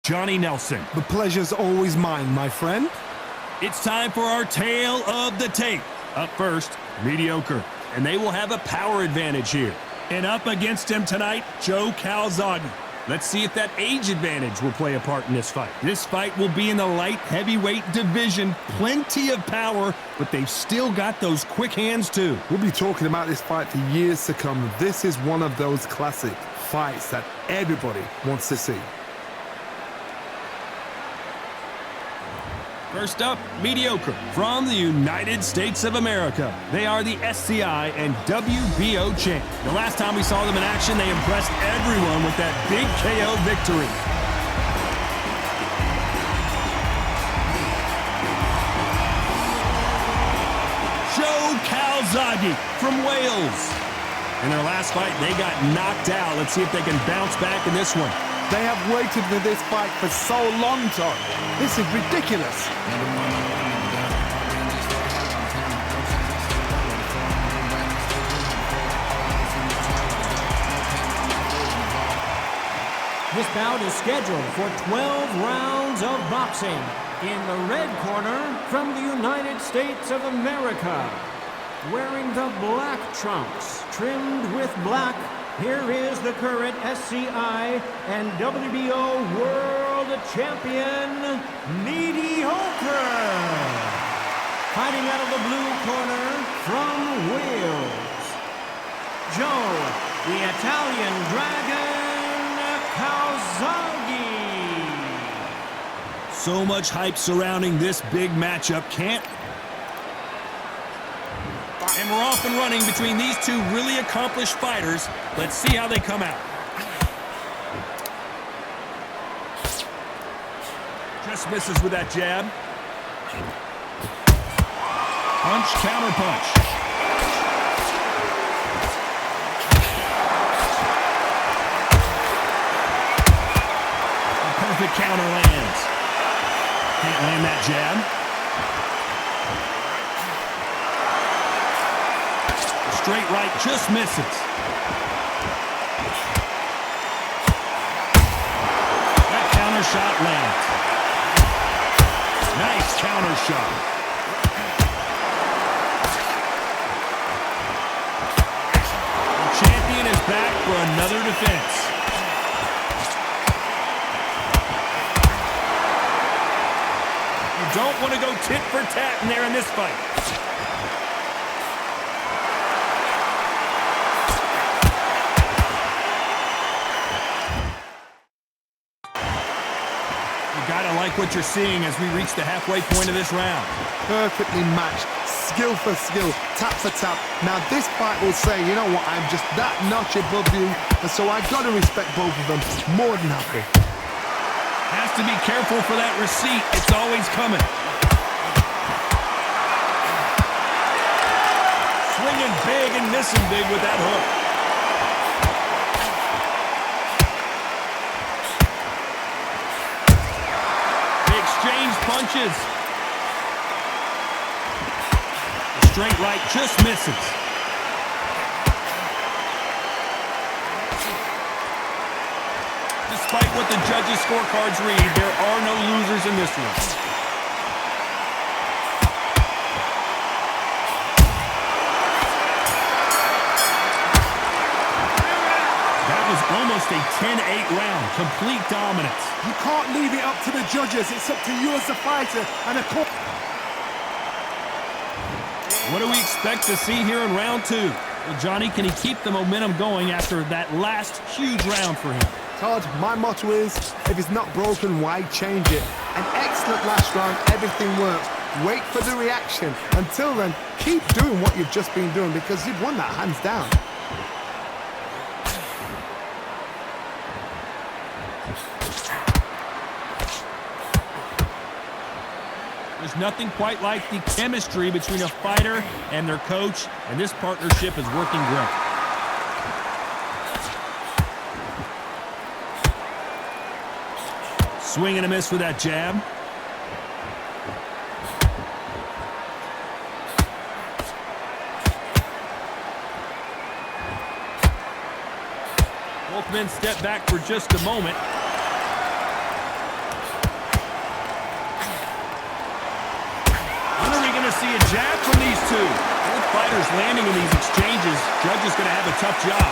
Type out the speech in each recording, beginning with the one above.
Johnny Nelson. The pleasure's always mine, my friend. It's time for our tale of the tape. Up first, mediocre. And they will have a power advantage here. And up against him tonight, Joe Calzaghe. Let's see if that age advantage will play a part in this fight. This fight will be in the light heavyweight division. Plenty of power, but they've still got those quick hands too. We'll be talking about this fight for years to come. This is one of those classic fights that everybody wants to see. First up, mediocre, from the United States of America. They are the SCI and WBO champ. The last time we saw them in action, they impressed everyone with that big KO victory. Joe Calzaghe from Wales. In their last fight, they got knocked out. Let's see if they can bounce back in this one. They have waited for this fight for so long, Todd. This is ridiculous. This bout is scheduled for 12 rounds of boxing. In the red corner, from the United States of America, wearing the black trunks, trimmed with black, here is the current SCI and WBO World Champion, Mediocre. Fighting out of the blue corner from Wales, Joe, the Italian Dragon, Calzaghe. So much hype surrounding this big matchup. And we're off and running between these two really accomplished fighters. Let's see how they come out. Just misses with that jab. Punch, counter punch. A perfect counter lands. Can't land that jab. Straight right just misses. That counter shot lands. Nice counter shot. The champion is back for another defense. You don't want to go tit for tat in there in this fight. Gotta like what you're seeing as we reach the halfway point of this round. Perfectly matched, skill for skill, tap for tap. Now this fight will say, you know what, I'm just that notch above you, and so I gotta respect both of them. More than happy. Has to be careful for that receipt. It's always coming. Swinging big and missing big with that hook. Exchange punches. The straight right just misses. Despite what the judges' scorecards read, there are no losers in this one. That was almost a 10-8 round. Complete dominance. You can't leave it up to the judges. It's up to you as a fighter and a court. What do we expect to see here in round two? Well, Johnny, can he keep the momentum going after that last huge round for him? Todd, my motto is, if it's not broken, why change it? An excellent last round, everything worked. Wait for the reaction. Until then, keep doing what you've just been doing because you've won that hands down. There's nothing quite like the chemistry between a fighter and their coach, and this partnership is working great. Swing and a miss with that jab. Both men step back for just a moment. see a jab from these two. Both fighters landing in these exchanges. Judge is going to have a tough job.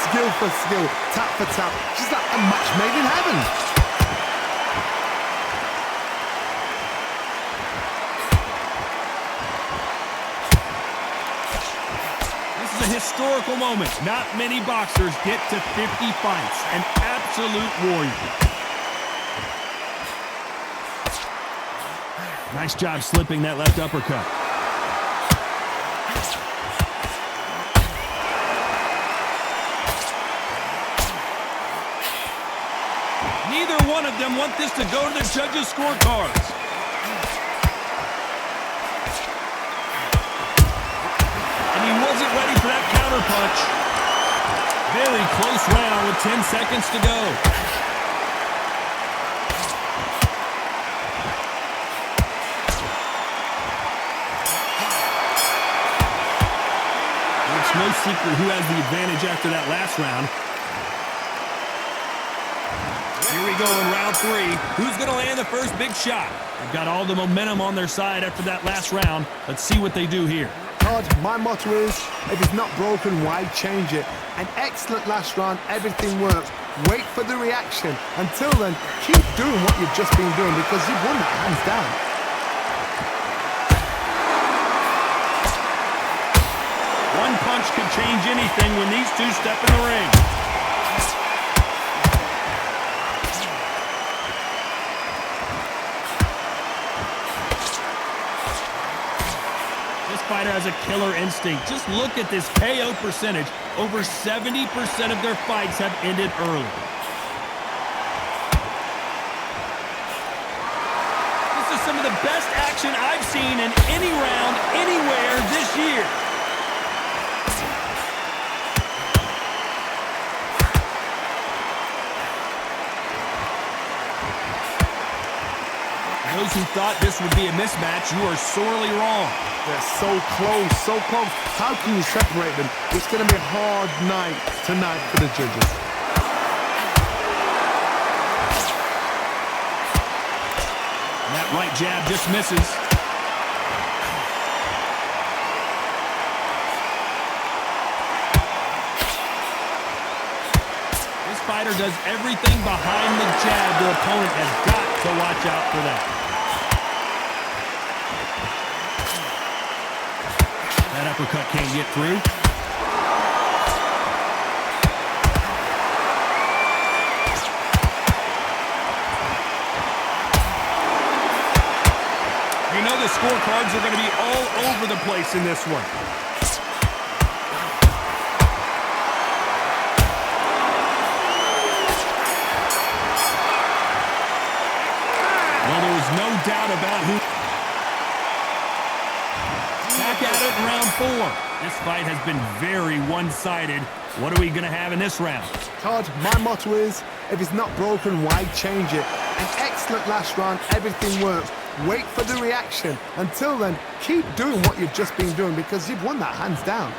Skill for skill, tap for tap. Just like a match made in heaven. This is a historical moment. Not many boxers get to 50 fights. An absolute warrior. Nice job slipping that left uppercut. Neither one of them want this to go to the judges' scorecards. And he wasn't ready for that counterpunch. Very close round with 10 seconds to go. It's no secret who has the advantage after that last round. Here we go in round 3. Who's going to land the first big shot? They've got all the momentum on their side after that last round. Let's see what they do here. Todd, my motto is, if it's not broken, why change it? An excellent last round, everything works. Wait for the reaction. Until then, keep doing what you've just been doing because you've won that hands down. One punch could change anything when these two step in the ring. This fighter has a killer instinct. Just look at this KO percentage. Over 70% of their fights have ended early. This is some of the best action I've seen in any round, anywhere this year. Those who thought this would be a mismatch, you are sorely wrong. They're so close, so close. How can you separate them? It's going to be a hard night tonight for the judges. And that right jab just misses. This fighter does everything behind the jab. Their opponent has got to watch out for that. That uppercut can't get through. You know the scorecards are going to be all over the place in this one. Well, there was no doubt about who... Back at it in round 4. This fight has been very one-sided. What are we going to have in this round? Todd, my motto is, if it's not broken, why change it? An excellent last round, everything works. Wait for the reaction. Until then, keep doing what you've just been doing because you've won that hands down.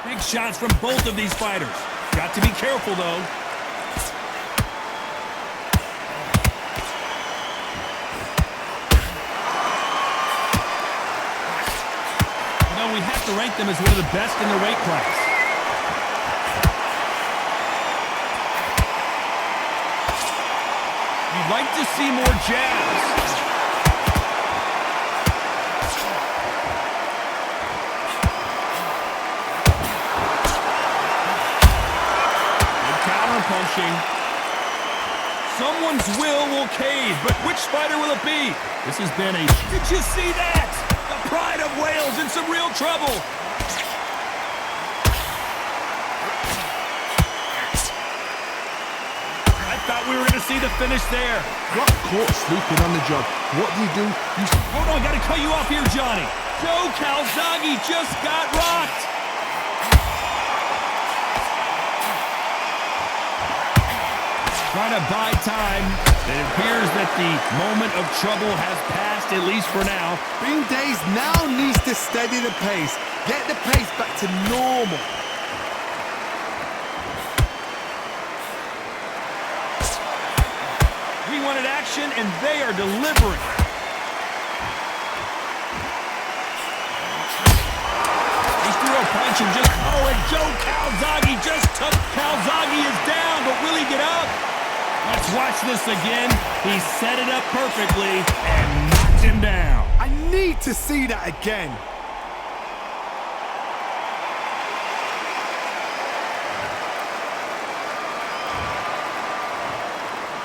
Big shots from both of these fighters. Got to be careful, though. We have to rank them as one of the best in their weight class. You'd like to see more jabs. Good counter punching. Someone's will cave, but which fighter will it be? This has been a... Did you see that? Pride of Wales in some real trouble. I thought we were going to see the finish there. Got caught sleeping on the job. What do? Hold on, got to cut you off here, Johnny. Joe Calzaghe just got rocked. Trying to buy time. It appears that the moment of trouble has passed, at least for now. Bing Days now needs to steady the pace. Get the pace back to normal. We Everybody wanted action, and they are delivering. He threw a punch and Joe Calzaghe just took. Calzaghe is down, but will he get up? Let's watch this again. He set it up perfectly and knocked him down. I need to see that again.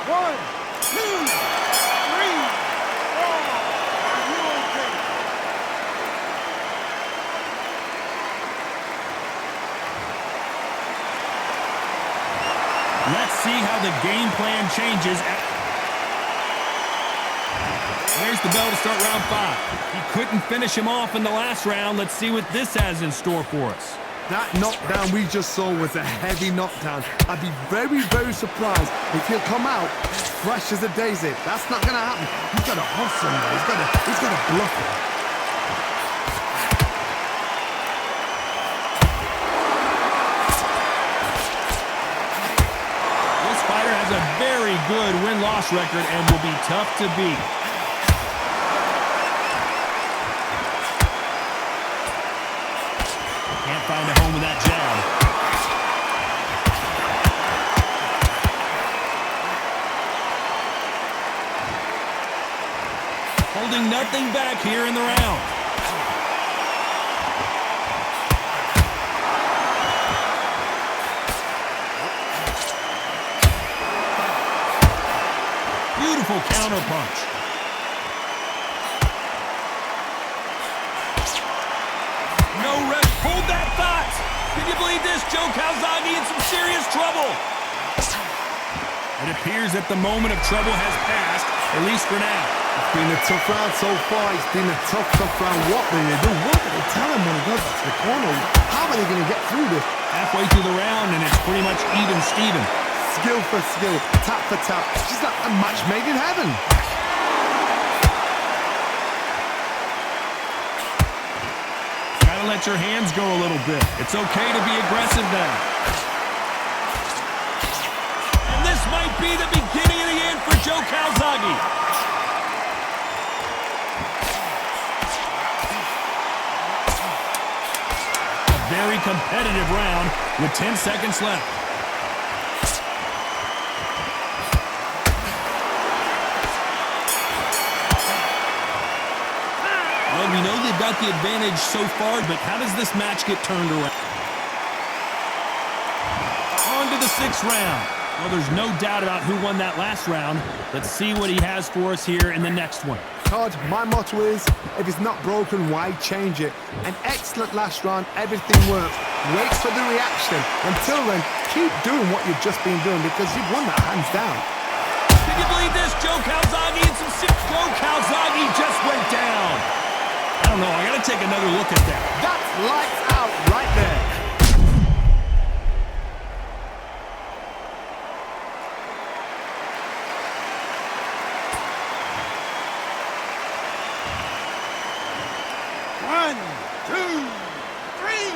One, two, three, four. Are you okay? Let's see how the game plan changes. There's the bell to start round 5. He couldn't finish him off in the last round. Let's see what this has in store for us. That knockdown we just saw was a heavy knockdown. I'd be very, very surprised if he'll come out fresh as a daisy. That's not going to happen. He's got to hustle him. He's got to bluff him. This fighter has a very good win-loss record and will be tough to beat. Can't find a home with that jab. Holding nothing back here in the round. Beautiful counter punch. No rest. Hold that thought. Can you believe this? Joe Calzaghe in some serious trouble. It appears that the moment of trouble has passed, at least for now. It's been a tough round so far. It's been a tough round. What do they do? What do they tell him when he goes to the corner? How are they going to get through this? Halfway through the round, and it's pretty much even Steven. Skill for skill, tap for tap. It's just like a match made in heaven. Gotta let your hands go a little bit. It's okay to be aggressive now. And this might be the beginning of the end for Joe Calzaghe. A very competitive round with 10 seconds left. Well, we know they've got the advantage so far, but how does this match get turned around? On to the 6th round. Well, there's no doubt about who won that last round. Let's see what he has for us here in the next one. Todd, my motto is, if it's not broken, why change it? An excellent last round, everything works. Wait for the reaction. Until then, keep doing what you've just been doing because you've won that hands down. Can you believe this? Joe Calzaghe and some sick. Joe Calzaghe just went down. I don't know. I got to take another look at that. That's lights out right there. One, two, three,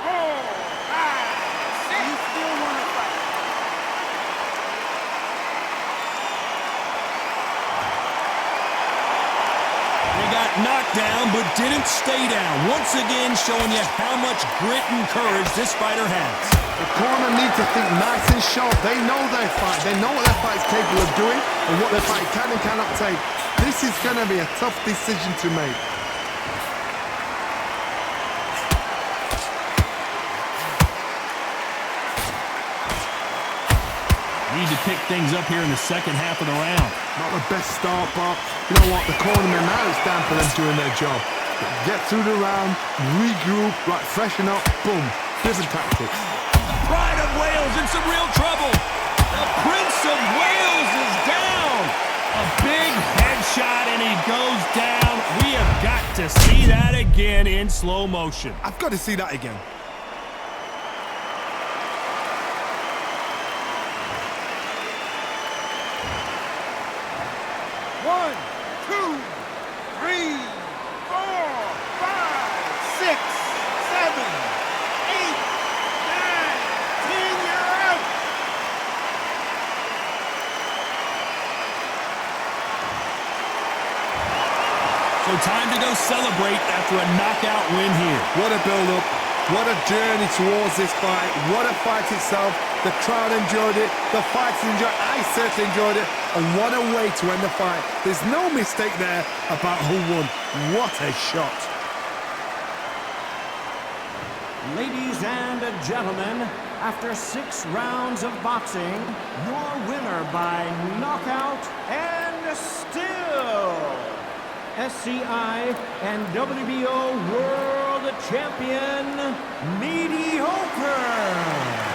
four, five, six. You still want to fight? They got knocked down, but didn't stay down. Once again, showing you how much grit and courage this fighter has. The corner needs to think nice and sharp. They know their fight. They know what their fight is capable of doing and what their fight can and cannot take. This is going to be a tough decision to make. Need to pick things up here in the second half of the round. Not the best start, but you know what? The cornerman now is down for them doing their job. Get through the round, regroup, right, freshen up, boom. Different tactics. The Pride of Wales in some real trouble. The Prince of Wales is down. A big headshot, and he goes down. We have got to see that again in slow motion. I've got to see that again. One, two, three, four, five, six, seven, eight, nine, 10. You're out. So time to go celebrate after a knockout win here. What a build-up. What a journey towards this fight. What a fight itself. The crowd enjoyed it. The fighters enjoyed it. I certainly enjoyed it. And what a way to end the fight. There's no mistake there about who won. What a shot. Ladies and gentlemen, after 6 rounds of boxing, your winner by knockout and still SCI and WBO World Champion, Mediocre.